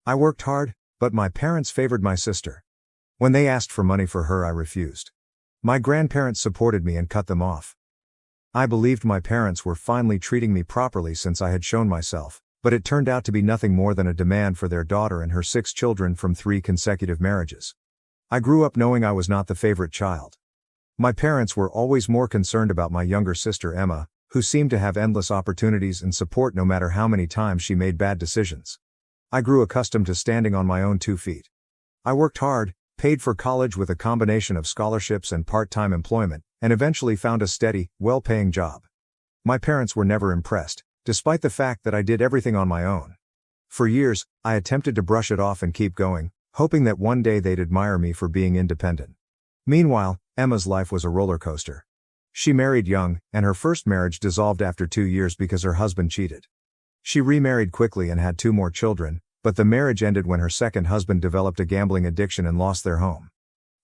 I worked hard, but my parents favored my sister. When they asked for money for her, I refused. My grandparents supported me and cut them off. I believed my parents were finally treating me properly since I had shown myself, but it turned out to be nothing more than a demand for their daughter and her 6 children from 3 consecutive marriages. I grew up knowing I was not the favorite child. My parents were always more concerned about my younger sister Emma, who seemed to have endless opportunities and support no matter how many times she made bad decisions. I grew accustomed to standing on my own 2 feet. I worked hard, paid for college with a combination of scholarships and part-time employment, and eventually found a steady, well-paying job. My parents were never impressed, despite the fact that I did everything on my own. For years, I attempted to brush it off and keep going, hoping that one day they'd admire me for being independent. Meanwhile, Emma's life was a roller coaster. She married young, and her first marriage dissolved after 2 years because her husband cheated. She remarried quickly and had 2 more children, but the marriage ended when her second husband developed a gambling addiction and lost their home.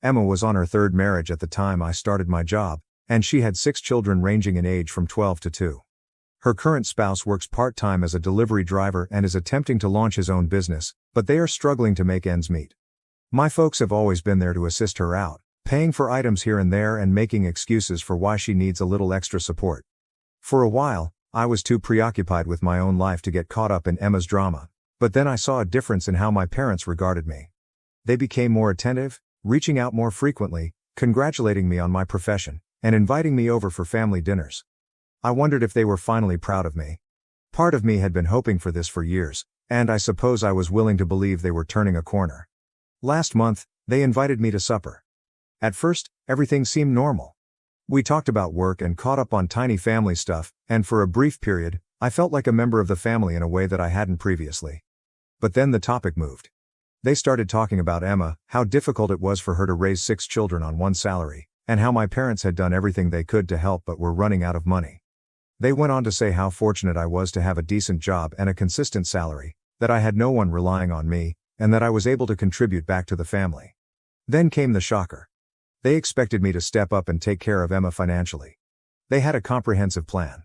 Emma was on her 3rd marriage at the time I started my job, and she had 6 children ranging in age from 12 to 2. Her current spouse works part-time as a delivery driver and is attempting to launch his own business, but they are struggling to make ends meet. My folks have always been there to assist her out, paying for items here and there and making excuses for why she needs a little extra support. For a while, I was too preoccupied with my own life to get caught up in Emma's drama, but then I saw a difference in how my parents regarded me. They became more attentive, reaching out more frequently, congratulating me on my profession, and inviting me over for family dinners. I wondered if they were finally proud of me. Part of me had been hoping for this for years, and I suppose I was willing to believe they were turning a corner. Last month, they invited me to supper. At first, everything seemed normal. We talked about work and caught up on tiny family stuff, and for a brief period, I felt like a member of the family in a way that I hadn't previously. But then the topic moved. They started talking about Emma, how difficult it was for her to raise 6 children on one salary, and how my parents had done everything they could to help but were running out of money. They went on to say how fortunate I was to have a decent job and a consistent salary, that I had no one relying on me, and that I was able to contribute back to the family. Then came the shocker. They expected me to step up and take care of Emma financially. They had a comprehensive plan.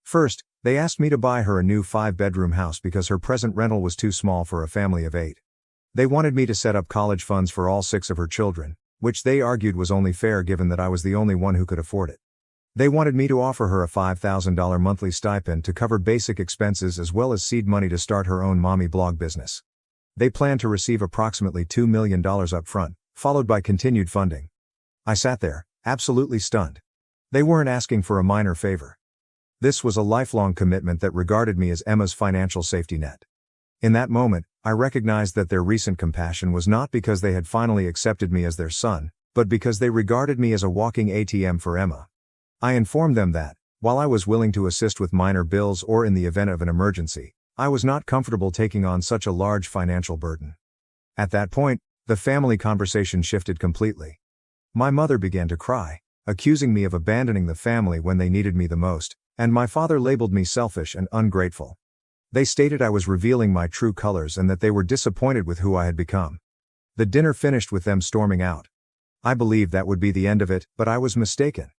First, they asked me to buy her a new 5-bedroom house because her present rental was too small for a family of 8. They wanted me to set up college funds for all 6 of her children, which they argued was only fair given that I was the only one who could afford it. They wanted me to offer her a $5,000 monthly stipend to cover basic expenses as well as seed money to start her own mommy blog business. They planned to receive approximately $2 million up front, followed by continued funding. I sat there, absolutely stunned. They weren't asking for a minor favor. This was a lifelong commitment that regarded me as Emma's financial safety net. In that moment, I recognized that their recent compassion was not because they had finally accepted me as their son, but because they regarded me as a walking ATM for Emma. I informed them that, while I was willing to assist with minor bills or in the event of an emergency, I was not comfortable taking on such a large financial burden. At that point, the family conversation shifted completely. My mother began to cry, accusing me of abandoning the family when they needed me the most, and my father labeled me selfish and ungrateful. They stated I was revealing my true colors and that they were disappointed with who I had become. The dinner finished with them storming out. I believed that would be the end of it, but I was mistaken.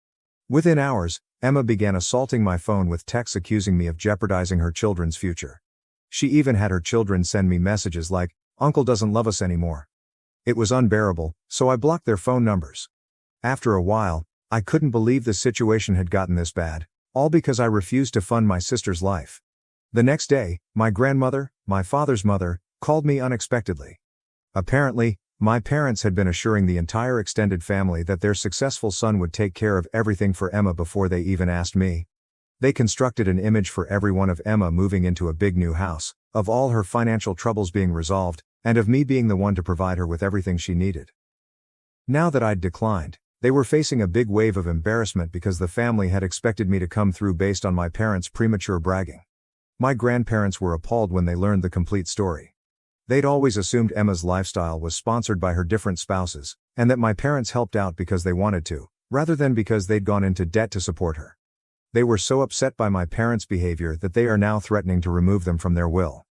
Within hours, Emma began assaulting my phone with texts accusing me of jeopardizing her children's future. She even had her children send me messages like, "Uncle doesn't love us anymore." It was unbearable, so I blocked their phone numbers. After a while, I couldn't believe the situation had gotten this bad, all because I refused to fund my sister's life. The next day, my grandmother, my father's mother, called me unexpectedly. Apparently, my parents had been assuring the entire extended family that their successful son would take care of everything for Emma before they even asked me. They constructed an image for everyone of Emma moving into a big new house, of all her financial troubles being resolved, and of me being the one to provide her with everything she needed. Now that I'd declined, they were facing a big wave of embarrassment because the family had expected me to come through based on my parents' premature bragging. My grandparents were appalled when they learned the complete story. They'd always assumed Emma's lifestyle was sponsored by her different spouses, and that my parents helped out because they wanted to, rather than because they'd gone into debt to support her. They were so upset by my parents' behavior that they are now threatening to remove them from their will.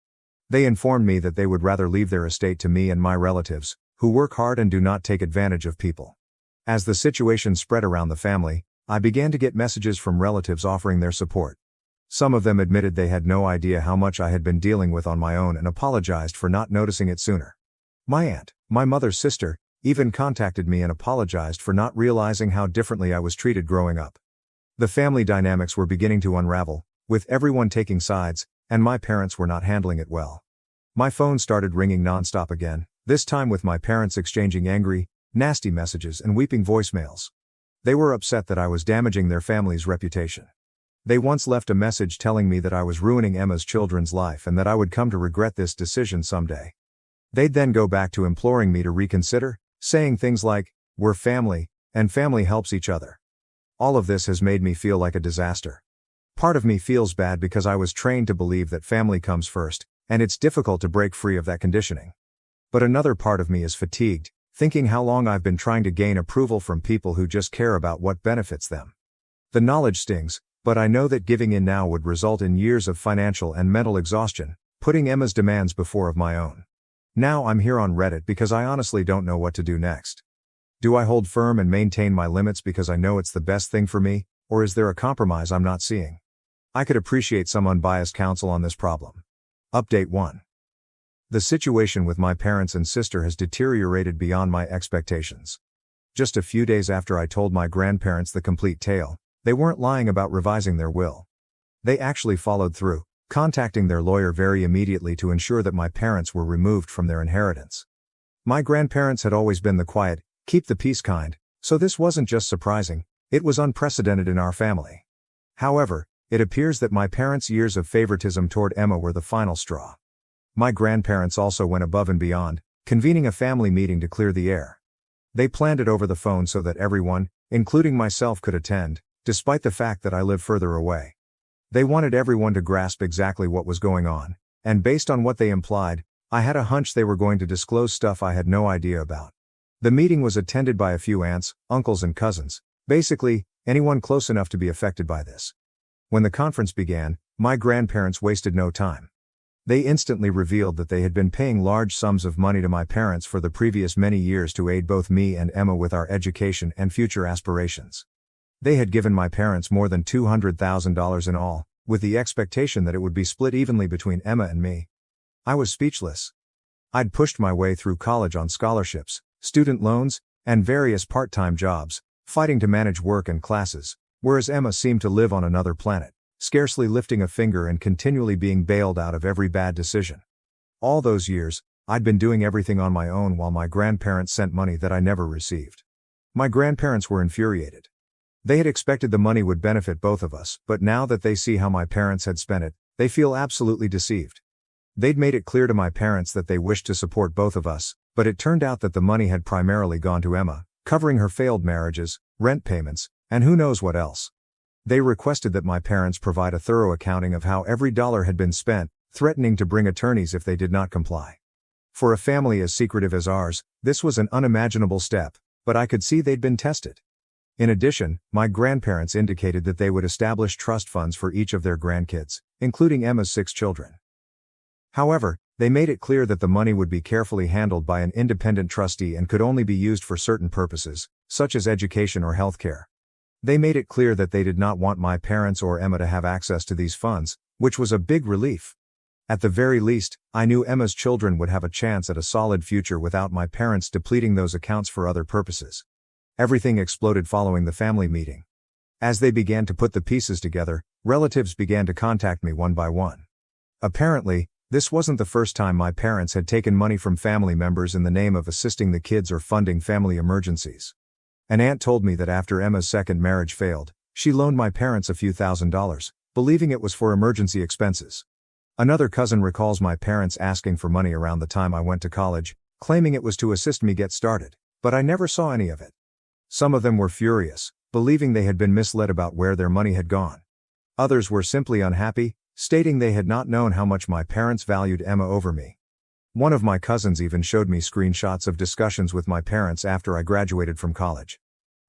They informed me that they would rather leave their estate to me and my relatives, who work hard and do not take advantage of people. As the situation spread around the family, I began to get messages from relatives offering their support. Some of them admitted they had no idea how much I had been dealing with on my own and apologized for not noticing it sooner. My aunt, my mother's sister, even contacted me and apologized for not realizing how differently I was treated growing up. The family dynamics were beginning to unravel, with everyone taking sides, and my parents were not handling it well. My phone started ringing nonstop again, this time with my parents exchanging angry, nasty messages and weeping voicemails. They were upset that I was damaging their family's reputation. They once left a message telling me that I was ruining Emma's children's life and that I would come to regret this decision someday. They'd then go back to imploring me to reconsider, saying things like, "We're family, and family helps each other." All of this has made me feel like a disaster. Part of me feels bad because I was trained to believe that family comes first, and it's difficult to break free of that conditioning. But another part of me is fatigued, thinking how long I've been trying to gain approval from people who just care about what benefits them. The knowledge stings, but I know that giving in now would result in years of financial and mental exhaustion, putting Emma's demands before of my own. Now I'm here on Reddit because I honestly don't know what to do next. Do I hold firm and maintain my limits because I know it's the best thing for me, or is there a compromise I'm not seeing? I could appreciate some unbiased counsel on this problem. Update 1. The situation with my parents and sister has deteriorated beyond my expectations. Just a few days after I told my grandparents the complete tale, they weren't lying about revising their will. They actually followed through, contacting their lawyer very immediately to ensure that my parents were removed from their inheritance. My grandparents had always been the quiet, keep the peace kind, so this wasn't just surprising, it was unprecedented in our family. However, it appears that my parents' years of favoritism toward Emma were the final straw. My grandparents also went above and beyond, convening a family meeting to clear the air. They planned it over the phone so that everyone, including myself, could attend, despite the fact that I live further away. They wanted everyone to grasp exactly what was going on, and based on what they implied, I had a hunch they were going to disclose stuff I had no idea about. The meeting was attended by a few aunts, uncles and cousins, basically, anyone close enough to be affected by this. When the conference began, my grandparents wasted no time. They instantly revealed that they had been paying large sums of money to my parents for the previous many years to aid both me and Emma with our education and future aspirations. They had given my parents more than $200,000 in all, with the expectation that it would be split evenly between Emma and me. I was speechless. I'd pushed my way through college on scholarships, student loans, and various part-time jobs, fighting to manage work and classes, whereas Emma seemed to live on another planet, scarcely lifting a finger and continually being bailed out of every bad decision. All those years, I'd been doing everything on my own while my grandparents sent money that I never received. My grandparents were infuriated. They had expected the money would benefit both of us, but now that they see how my parents had spent it, they feel absolutely deceived. They'd made it clear to my parents that they wished to support both of us, but it turned out that the money had primarily gone to Emma, covering her failed marriages, rent payments, and who knows what else. They requested that my parents provide a thorough accounting of how every dollar had been spent, threatening to bring attorneys if they did not comply. For a family as secretive as ours, this was an unimaginable step, but I could see they'd been tested. In addition, my grandparents indicated that they would establish trust funds for each of their grandkids, including Emma's 6 children. However, they made it clear that the money would be carefully handled by an independent trustee and could only be used for certain purposes, such as education or healthcare. They made it clear that they did not want my parents or Emma to have access to these funds, which was a big relief. At the very least, I knew Emma's children would have a chance at a solid future without my parents depleting those accounts for other purposes. Everything exploded following the family meeting. As they began to put the pieces together, relatives began to contact me one by one. Apparently, this wasn't the first time my parents had taken money from family members in the name of assisting the kids or funding family emergencies. An aunt told me that after Emma's second marriage failed, she loaned my parents a few $1,000s, believing it was for emergency expenses. Another cousin recalls my parents asking for money around the time I went to college, claiming it was to assist me get started, but I never saw any of it. Some of them were furious, believing they had been misled about where their money had gone. Others were simply unhappy, stating they had not known how much my parents valued Emma over me. One of my cousins even showed me screenshots of discussions with my parents after I graduated from college.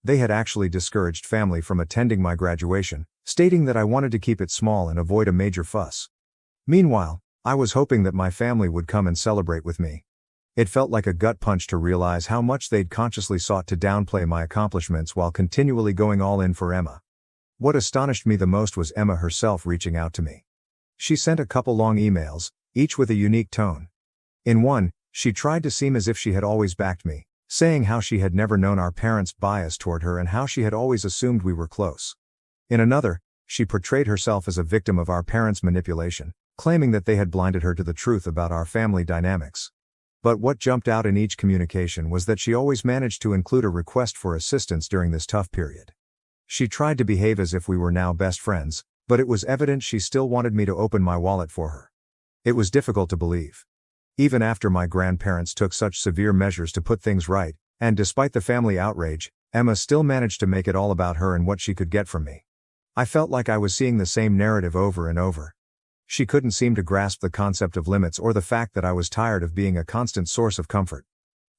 They had actually discouraged family from attending my graduation, stating that I wanted to keep it small and avoid a major fuss. Meanwhile, I was hoping that my family would come and celebrate with me. It felt like a gut punch to realize how much they'd consciously sought to downplay my accomplishments while continually going all in for Emma. What astonished me the most was Emma herself reaching out to me. She sent a couple long emails, each with a unique tone. In one, she tried to seem as if she had always backed me, saying how she had never known our parents' bias toward her and how she had always assumed we were close. In another, she portrayed herself as a victim of our parents' manipulation, claiming that they had blinded her to the truth about our family dynamics. But what jumped out in each communication was that she always managed to include a request for assistance during this tough period. She tried to behave as if we were now best friends, but it was evident she still wanted me to open my wallet for her. It was difficult to believe. Even after my grandparents took such severe measures to put things right, and despite the family outrage, Emma still managed to make it all about her and what she could get from me. I felt like I was seeing the same narrative over and over. She couldn't seem to grasp the concept of limits or the fact that I was tired of being a constant source of comfort.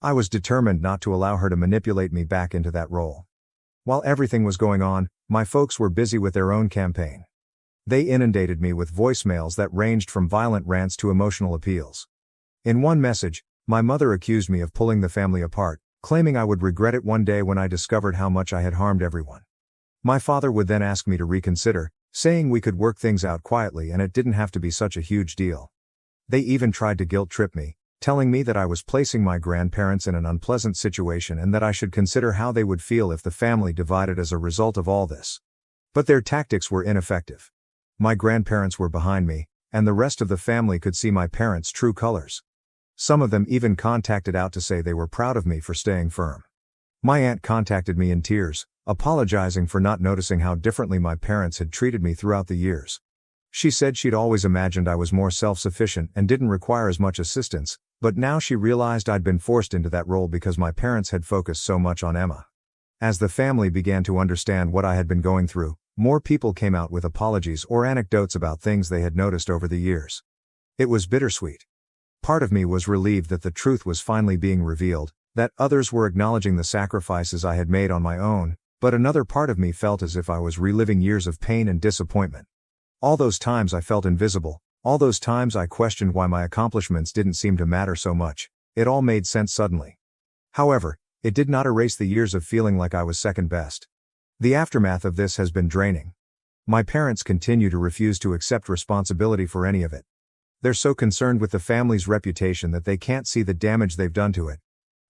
I was determined not to allow her to manipulate me back into that role. While everything was going on, my folks were busy with their own campaign. They inundated me with voicemails that ranged from violent rants to emotional appeals. In one message, my mother accused me of pulling the family apart, claiming I would regret it one day when I discovered how much I had harmed everyone. My father would then ask me to reconsider, saying we could work things out quietly and it didn't have to be such a huge deal. They even tried to guilt-trip me, telling me that I was placing my grandparents in an unpleasant situation and that I should consider how they would feel if the family divided as a result of all this. But their tactics were ineffective. My grandparents were behind me, and the rest of the family could see my parents' true colors. Some of them even contacted out to say they were proud of me for staying firm. My aunt contacted me in tears, apologizing for not noticing how differently my parents had treated me throughout the years. She said she'd always imagined I was more self-sufficient and didn't require as much assistance, but now she realized I'd been forced into that role because my parents had focused so much on Emma. As the family began to understand what I had been going through, more people came out with apologies or anecdotes about things they had noticed over the years. It was bittersweet. Part of me was relieved that the truth was finally being revealed, that others were acknowledging the sacrifices I had made on my own, but another part of me felt as if I was reliving years of pain and disappointment. All those times I felt invisible, all those times I questioned why my accomplishments didn't seem to matter so much, it all made sense suddenly. However, it did not erase the years of feeling like I was second best. The aftermath of this has been draining. My parents continue to refuse to accept responsibility for any of it. They're so concerned with the family's reputation that they can't see the damage they've done to it.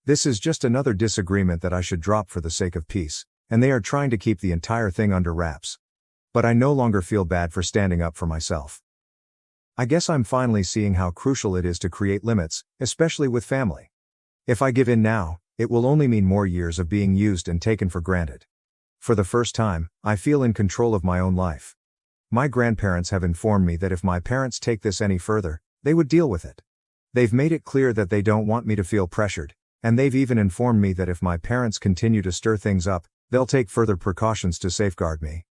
This is just another disagreement that I should drop for the sake of peace, and they are trying to keep the entire thing under wraps. But I no longer feel bad for standing up for myself. I guess I'm finally seeing how crucial it is to create limits, especially with family. If I give in now, it will only mean more years of being used and taken for granted. For the first time, I feel in control of my own life. My grandparents have informed me that if my parents take this any further, they would deal with it. They've made it clear that they don't want me to feel pressured, and they've even informed me that if my parents continue to stir things up, they'll take further precautions to safeguard me.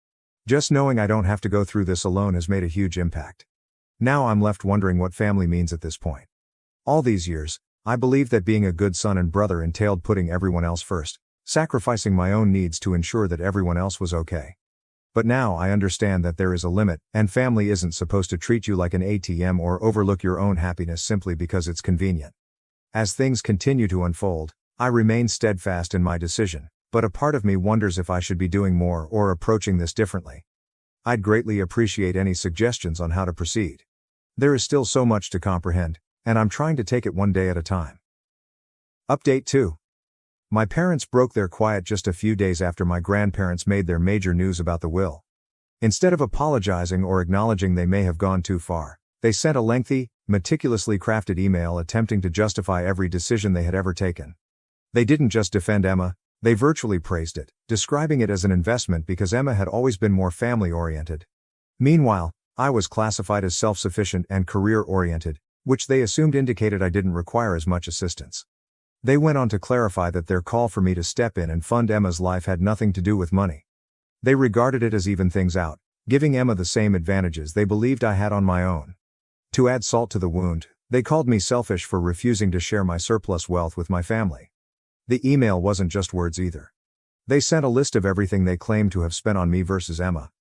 Just knowing I don't have to go through this alone has made a huge impact. Now I'm left wondering what family means at this point. All these years, I believed that being a good son and brother entailed putting everyone else first, sacrificing my own needs to ensure that everyone else was okay. But now I understand that there is a limit, and family isn't supposed to treat you like an ATM or overlook your own happiness simply because it's convenient. As things continue to unfold, I remain steadfast in my decision, but a part of me wonders if I should be doing more or approaching this differently. I'd greatly appreciate any suggestions on how to proceed. There is still so much to comprehend, and I'm trying to take it one day at a time. Update 2. My parents broke their quiet just a few days after my grandparents made their major news about the will. Instead of apologizing or acknowledging they may have gone too far, they sent a lengthy, meticulously crafted email attempting to justify every decision they had ever taken. They didn't just defend Emma, they virtually praised it, describing it as an investment because Emma had always been more family-oriented. Meanwhile, I was classified as self-sufficient and career-oriented, which they assumed indicated I didn't require as much assistance. They went on to clarify that their call for me to step in and fund Emma's life had nothing to do with money. They regarded it as even things out, giving Emma the same advantages they believed I had on my own. To add salt to the wound, they called me selfish for refusing to share my surplus wealth with my family. The email wasn't just words either. They sent a list of everything they claimed to have spent on me versus Emma.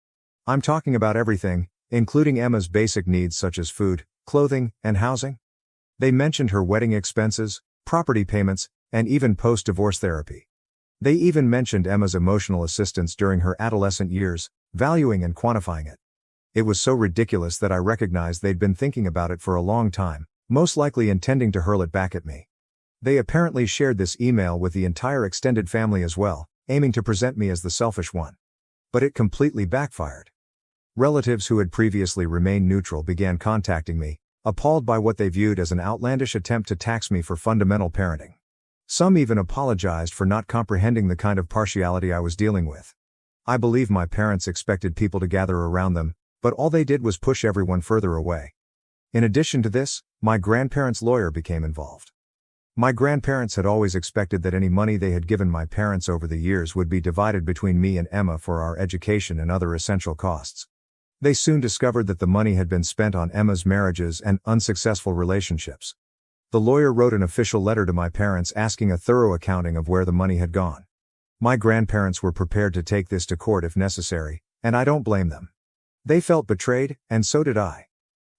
I'm talking about everything, including Emma's basic needs such as food, clothing, and housing. They mentioned her wedding expenses, property payments, and even post-divorce therapy. They even mentioned Emma's emotional assistance during her adolescent years, valuing and quantifying it. It was so ridiculous that I recognized they'd been thinking about it for a long time, most likely intending to hurl it back at me. They apparently shared this email with the entire extended family as well, aiming to present me as the selfish one. But it completely backfired. Relatives who had previously remained neutral began contacting me, appalled by what they viewed as an outlandish attempt to tax me for fundamental parenting. Some even apologized for not comprehending the kind of partiality I was dealing with. I believe my parents expected people to gather around them, but all they did was push everyone further away. In addition to this, my grandparents' lawyer became involved. My grandparents had always expected that any money they had given my parents over the years would be divided between me and Emma for our education and other essential costs. They soon discovered that the money had been spent on Emma's marriages and unsuccessful relationships. The lawyer wrote an official letter to my parents asking a thorough accounting of where the money had gone. My grandparents were prepared to take this to court if necessary, and I don't blame them. They felt betrayed, and so did I.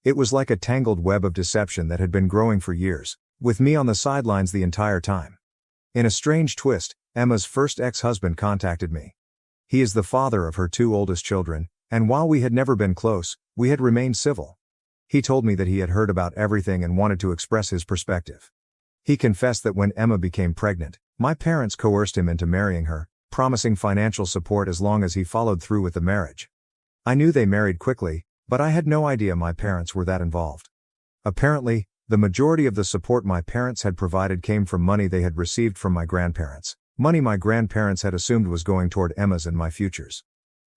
It was like a tangled web of deception that had been growing for years, with me on the sidelines the entire time. In a strange twist, Emma's first ex-husband contacted me. He is the father of her two oldest children, and while we had never been close, we had remained civil. He told me that he had heard about everything and wanted to express his perspective. He confessed that when Emma became pregnant, my parents coerced him into marrying her, promising financial support as long as he followed through with the marriage. I knew they married quickly, but I had no idea my parents were that involved. Apparently, the majority of the support my parents had provided came from money they had received from my grandparents, money my grandparents had assumed was going toward Emma's and my futures.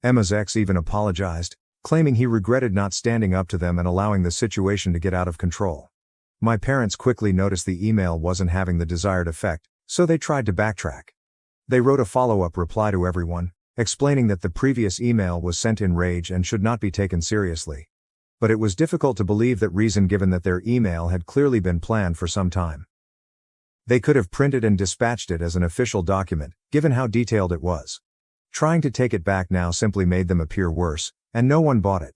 Emma's ex even apologized, claiming he regretted not standing up to them and allowing the situation to get out of control. My parents quickly noticed the email wasn't having the desired effect, so they tried to backtrack. They wrote a follow-up reply to everyone, explaining that the previous email was sent in rage and should not be taken seriously. But it was difficult to believe that reason given that their email had clearly been planned for some time. They could have printed and dispatched it as an official document, given how detailed it was. Trying to take it back now simply made them appear worse, and no one bought it.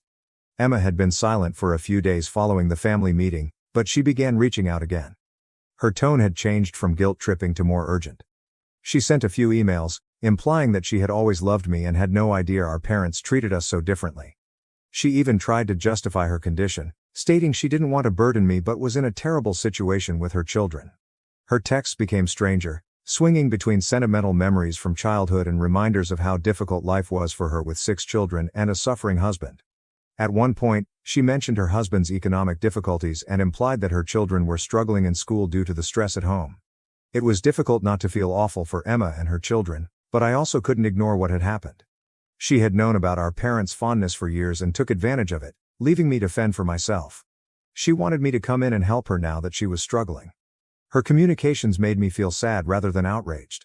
Emma had been silent for a few days following the family meeting, but she began reaching out again. Her tone had changed from guilt-tripping to more urgent. She sent a few emails, implying that she had always loved me and had no idea our parents treated us so differently. She even tried to justify her condition, stating she didn't want to burden me but was in a terrible situation with her children. Her texts became stranger, swinging between sentimental memories from childhood and reminders of how difficult life was for her with 6 children and a suffering husband. At one point, she mentioned her husband's economic difficulties and implied that her children were struggling in school due to the stress at home. It was difficult not to feel awful for Emma and her children, but I also couldn't ignore what had happened. She had known about our parents' fondness for years and took advantage of it, leaving me to fend for myself. She wanted me to come in and help her now that she was struggling. Her communications made me feel sad rather than outraged.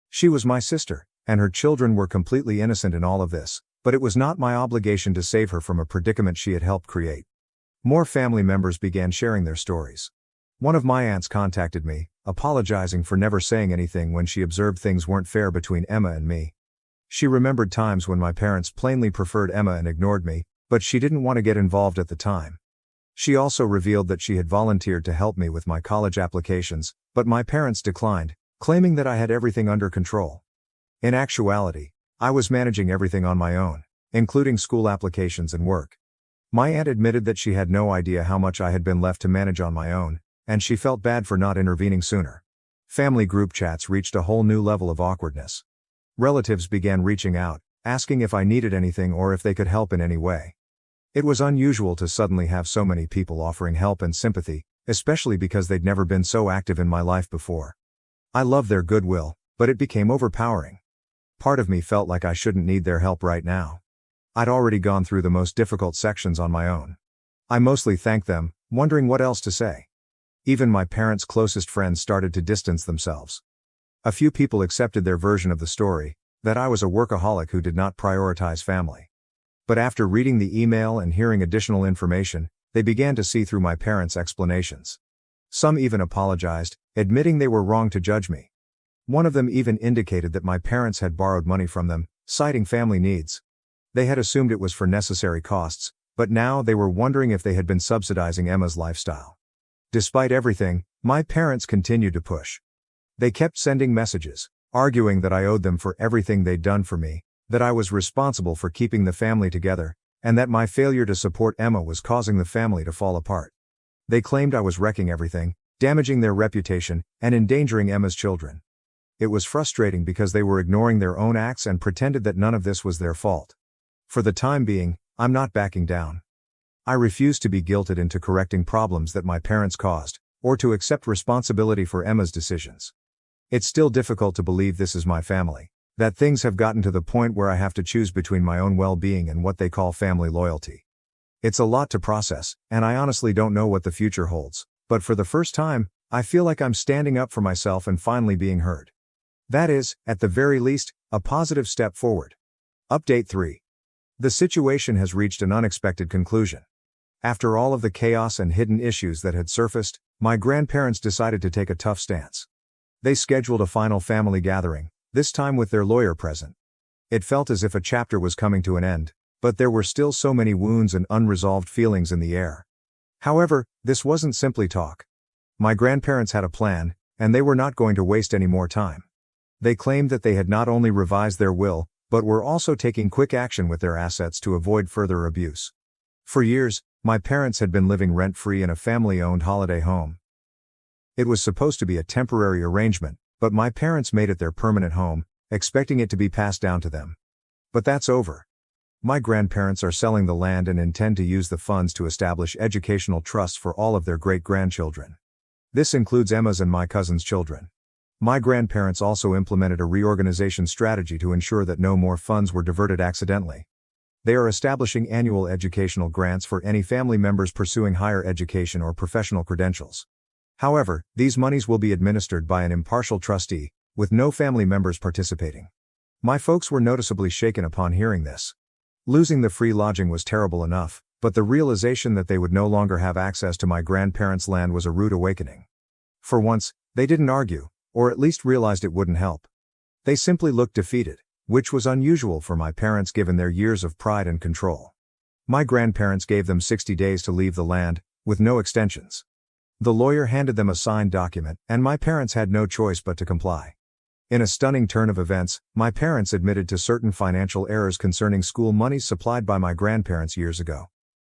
She was my sister, and her children were completely innocent in all of this, but it was not my obligation to save her from a predicament she had helped create. More family members began sharing their stories. One of my aunts contacted me, apologizing for never saying anything when she observed things weren't fair between Emma and me. She remembered times when my parents plainly preferred Emma and ignored me, but she didn't want to get involved at the time. She also revealed that she had volunteered to help me with my college applications, but my parents declined, claiming that I had everything under control. In actuality, I was managing everything on my own, including school applications and work. My aunt admitted that she had no idea how much I had been left to manage on my own, and she felt bad for not intervening sooner. Family group chats reached a whole new level of awkwardness. Relatives began reaching out, asking if I needed anything or if they could help in any way. It was unusual to suddenly have so many people offering help and sympathy, especially because they'd never been so active in my life before. I loved their goodwill, but it became overpowering. Part of me felt like I shouldn't need their help right now. I'd already gone through the most difficult sections on my own. I mostly thanked them, wondering what else to say. Even my parents' closest friends started to distance themselves. A few people accepted their version of the story, that I was a workaholic who did not prioritize family. But after reading the email and hearing additional information, they began to see through my parents' explanations. Some even apologized, admitting they were wrong to judge me. One of them even indicated that my parents had borrowed money from them, citing family needs. They had assumed it was for necessary costs, but now they were wondering if they had been subsidizing Emma's lifestyle. Despite everything, my parents continued to push. They kept sending messages, arguing that I owed them for everything they'd done for me, that I was responsible for keeping the family together, and that my failure to support Emma was causing the family to fall apart. They claimed I was wrecking everything, damaging their reputation, and endangering Emma's children. It was frustrating because they were ignoring their own acts and pretended that none of this was their fault. For the time being, I'm not backing down. I refuse to be guilted into correcting problems that my parents caused, or to accept responsibility for Emma's decisions. It's still difficult to believe this is my family, that things have gotten to the point where I have to choose between my own well-being and what they call family loyalty. It's a lot to process, and I honestly don't know what the future holds, but for the first time, I feel like I'm standing up for myself and finally being heard. That is, at the very least, a positive step forward. Update 3. The situation has reached an unexpected conclusion. After all of the chaos and hidden issues that had surfaced, my grandparents decided to take a tough stance. They scheduled a final family gathering, this time with their lawyer present. It felt as if a chapter was coming to an end, but there were still so many wounds and unresolved feelings in the air. However, this wasn't simply talk. My grandparents had a plan, and they were not going to waste any more time. They claimed that they had not only revised their will, but were also taking quick action with their assets to avoid further abuse. For years, my parents had been living rent-free in a family-owned holiday home. It was supposed to be a temporary arrangement, but my parents made it their permanent home, expecting it to be passed down to them. But that's over. My grandparents are selling the land and intend to use the funds to establish educational trusts for all of their great-grandchildren. This includes Emma's and my cousin's children. My grandparents also implemented a reorganization strategy to ensure that no more funds were diverted accidentally. They are establishing annual educational grants for any family members pursuing higher education or professional credentials. However, these monies will be administered by an impartial trustee, with no family members participating. My folks were noticeably shaken upon hearing this. Losing the free lodging was terrible enough, but the realization that they would no longer have access to my grandparents' land was a rude awakening. For once, they didn't argue, or at least realized it wouldn't help. They simply looked defeated, which was unusual for my parents given their years of pride and control. My grandparents gave them 60 days to leave the land, with no extensions. The lawyer handed them a signed document, and my parents had no choice but to comply. In a stunning turn of events, my parents admitted to certain financial errors concerning school monies supplied by my grandparents years ago.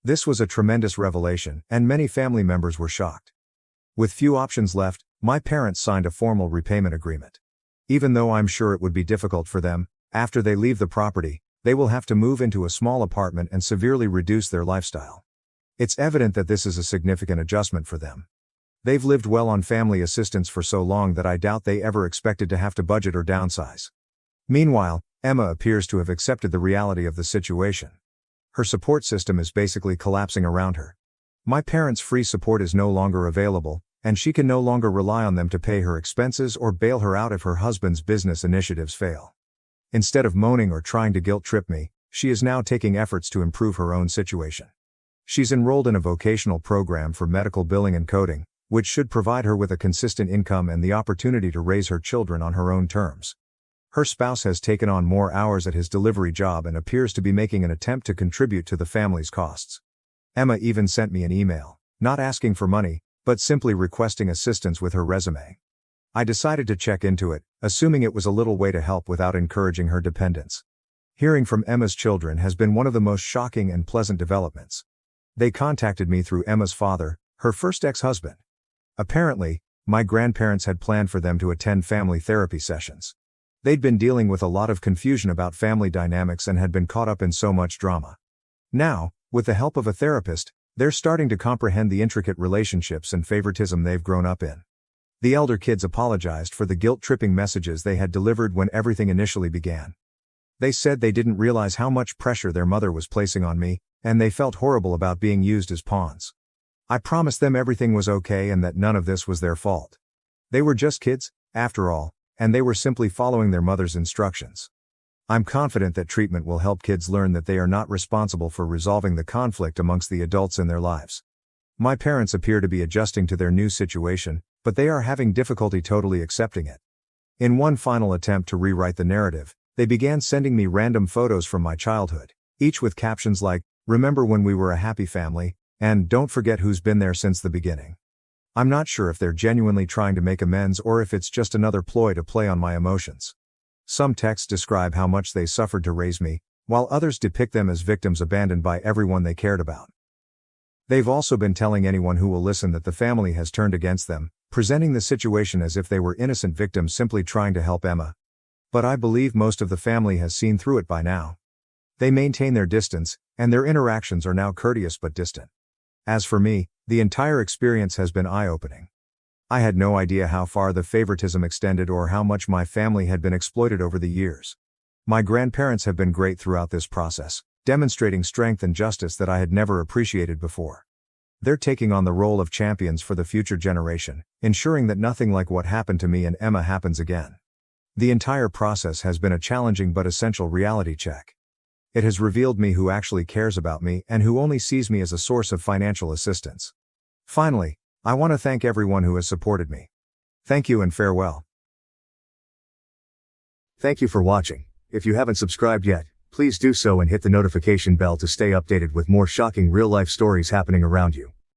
This was a tremendous revelation, and many family members were shocked. With few options left, my parents signed a formal repayment agreement. Even though I'm sure it would be difficult for them, after they leave the property, they will have to move into a small apartment and severely reduce their lifestyle. It's evident that this is a significant adjustment for them. They've lived well on family assistance for so long that I doubt they ever expected to have to budget or downsize. Meanwhile, Emma appears to have accepted the reality of the situation. Her support system is basically collapsing around her. My parents' free support is no longer available, and she can no longer rely on them to pay her expenses or bail her out if her husband's business initiatives fail. Instead of moaning or trying to guilt-trip me, she is now taking efforts to improve her own situation. She's enrolled in a vocational program for medical billing and coding, which should provide her with a consistent income and the opportunity to raise her children on her own terms. Her spouse has taken on more hours at his delivery job and appears to be making an attempt to contribute to the family's costs. Emma even sent me an email, not asking for money, but simply requesting assistance with her resume. I decided to check into it, assuming it was a little way to help without encouraging her dependence. Hearing from Emma's children has been one of the most shocking and pleasant developments. They contacted me through Emma's father, her first ex-husband. Apparently, my grandparents had planned for them to attend family therapy sessions. They'd been dealing with a lot of confusion about family dynamics and had been caught up in so much drama. Now, with the help of a therapist, they're starting to comprehend the intricate relationships and favoritism they've grown up in. The elder kids apologized for the guilt-tripping messages they had delivered when everything initially began. They said they didn't realize how much pressure their mother was placing on me, and they felt horrible about being used as pawns. I promised them everything was okay and that none of this was their fault. They were just kids, after all, and they were simply following their mother's instructions. I'm confident that treatment will help kids learn that they are not responsible for resolving the conflict amongst the adults in their lives. My parents appear to be adjusting to their new situation, but they are having difficulty totally accepting it. In one final attempt to rewrite the narrative, they began sending me random photos from my childhood, each with captions like, "Remember when we were a happy family," and "Don't forget who's been there since the beginning." I'm not sure if they're genuinely trying to make amends or if it's just another ploy to play on my emotions. Some texts describe how much they suffered to raise me, while others depict them as victims abandoned by everyone they cared about. They've also been telling anyone who will listen that the family has turned against them, presenting the situation as if they were innocent victims simply trying to help Emma. But I believe most of the family has seen through it by now. They maintain their distance, and their interactions are now courteous but distant. As for me, the entire experience has been eye-opening. I had no idea how far the favoritism extended or how much my family had been exploited over the years. My grandparents have been great throughout this process, demonstrating strength and justice that I had never appreciated before. They're taking on the role of champions for the future generation, ensuring that nothing like what happened to me and Emma happens again. The entire process has been a challenging but essential reality check. It has revealed me who actually cares about me and who only sees me as a source of financial assistance. Finally, I want to thank everyone who has supported me. Thank you and farewell. Thank you for watching. If you haven't subscribed yet, please do so and hit the notification bell to stay updated with more shocking real-life stories happening around you.